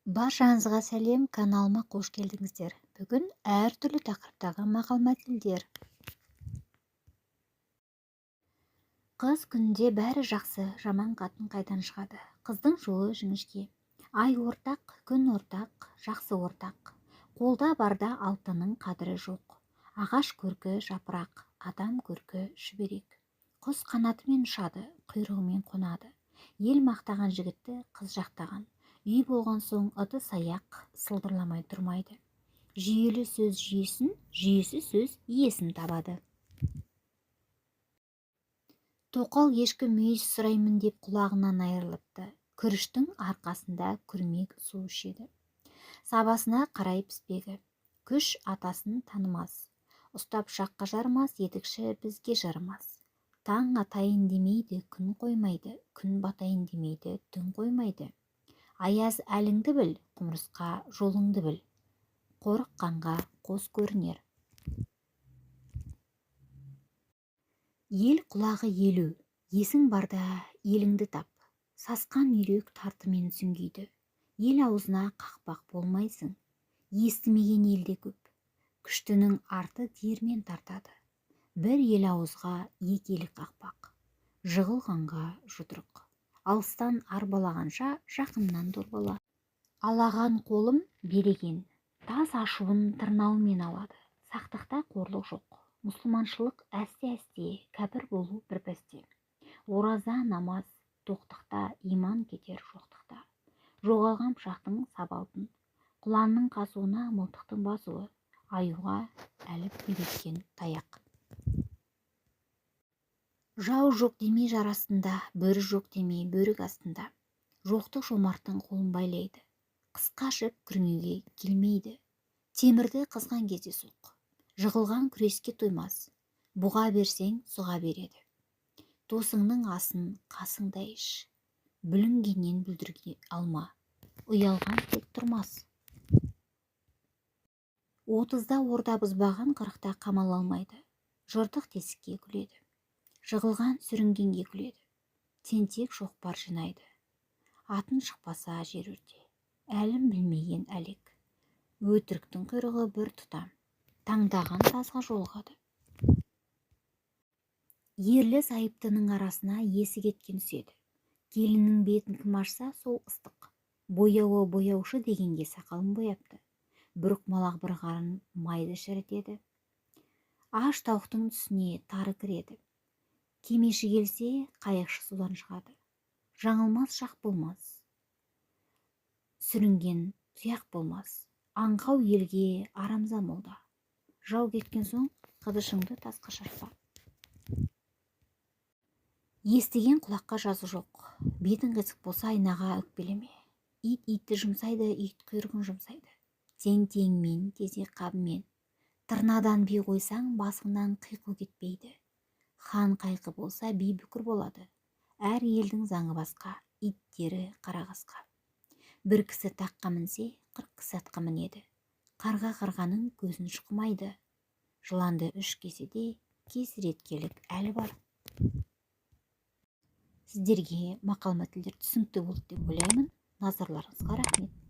Баршаңызға сәлем, каналыма қош келдіңіздер. Бүгін әртүрлі тақырыптағы мақал-мәтелдер. Қыз күнінде бәрі жақсы, жаман қатын қайдан шығады? Қыздың жолы жіңішке. Ай ортақ, күн ортақ, жақсы ортақ. Қолда барда алтынның қадірі жоқ. Ағаш көркі жапырақ, адам көркі шүберек. Құс қанатымен ұшады, құйрығымен қонады. Ел мақтаған жігітті қыз жақтаған. Үй болған соң ыдыс-аяқ сылдырламай тұрмайды. Жүйелі сөз жүйесін, жүйесі сөз иесін табады. Тоқал ешкі мүйіз сұраймын деп құлағынан айырылыпты. Күріштің арқасында күрмек су ішеді. Сабасына қарай піспегі. Күш атасын танымас. Ұстап шаққа жармас, етікші бізге жармас. Таң атайын демейді, күн қоймайды. Күн батайын демейді, түн қоймайды. Аяз әліңді біл, құмырсқа жолыңды біл. Қорыққанға қос көрінер. Ел құлағы елу, есің барда еліңді тап. Сасқан үйрек тартымен сүңгиді. Ел аузына қақпақ болмайсың. Естімеген елде көп. Күштінің арты диірмен тартады. Бір ел ауызға екі елік қақпақ. Жығылғанға жұдырық. Алыстан арбалағанша жақыннан дорбала. Алаған қолым береген, тас ашуын тырнаумен алады. Сақтықта қорлық жоқ. Мұсылманшылық әсте-әсте, кәпір болу бір бәсте. Ораза намаз тоқтықта, иман кетер жоқтықта. Жоғалған пышақтың сабалтын, құланның қасуына мылтықтың басуы, аюға әліп үйреткен таяқ. Жау жоқ демей жар астында, бөрі жоқ демей бөрік астында. Жоқтық жомарттың қолын байлайды. Қысқа жіп күрмеуге келмейді. Темірді қызған кезде соқ. Жығылған күреске тоймас. Бұға берсең сұға береді. Досыңның асын қасыңда еш. Бүлінгеннен бүлдірге алма. Ұялған тек тұрмас. 30-да орда бұзбаған 40-та қамал алмайды. Жыртық тесікке күледі. Жығылған сүрінгенге күледі. Тентек шоқпар жинайды. Атын шықпаса жер өрте. Әлім білмеген әлек. Өтіріктің құйрығы бір тұтам. Таңдаған тазға жолығады. Ерлі зайыптының арасына есі кеткен түседі. Келіннің бетін кім ашса, сол ыстық. Бояуы бояушы дегенге сақалын бояпты. Бүрік малақ бір қарын майды шірітеді. Аш тауықтың түсіне тары кіреді. Кемеші келсе, қайықшы судан шығады. Жаңылмас шақ болмас. Сүрінген тұяқ болмас. Аңқау елге арамза молда. Жау кеткен соң, қыдышыңды тасқа шарпа. Естіген құлаққа жазы жоқ. Бетін қисық болса айнаға өкпелеме. Ит итті жұмсайды, ит құйрығын жұмсайды. Тең-теңмен, тезек қабымен. Тырнадан би қойсаң, басыңнан қиқу кетпейді. Хан қайқы болса, би бүкір болады. Әр елдің заңы басқа, иттері қара қасқа. Бір кісі таққа мінсе, 40 кісі атқа мінеді. Қарға қырғаның көзін шұқымайды. Жыланды 3 кеседе кесіреткелік әлі бар. Сіздерге мақал-мәтелдер түсінікті болды деп ойлаймын. Назарларыңызға рахмет.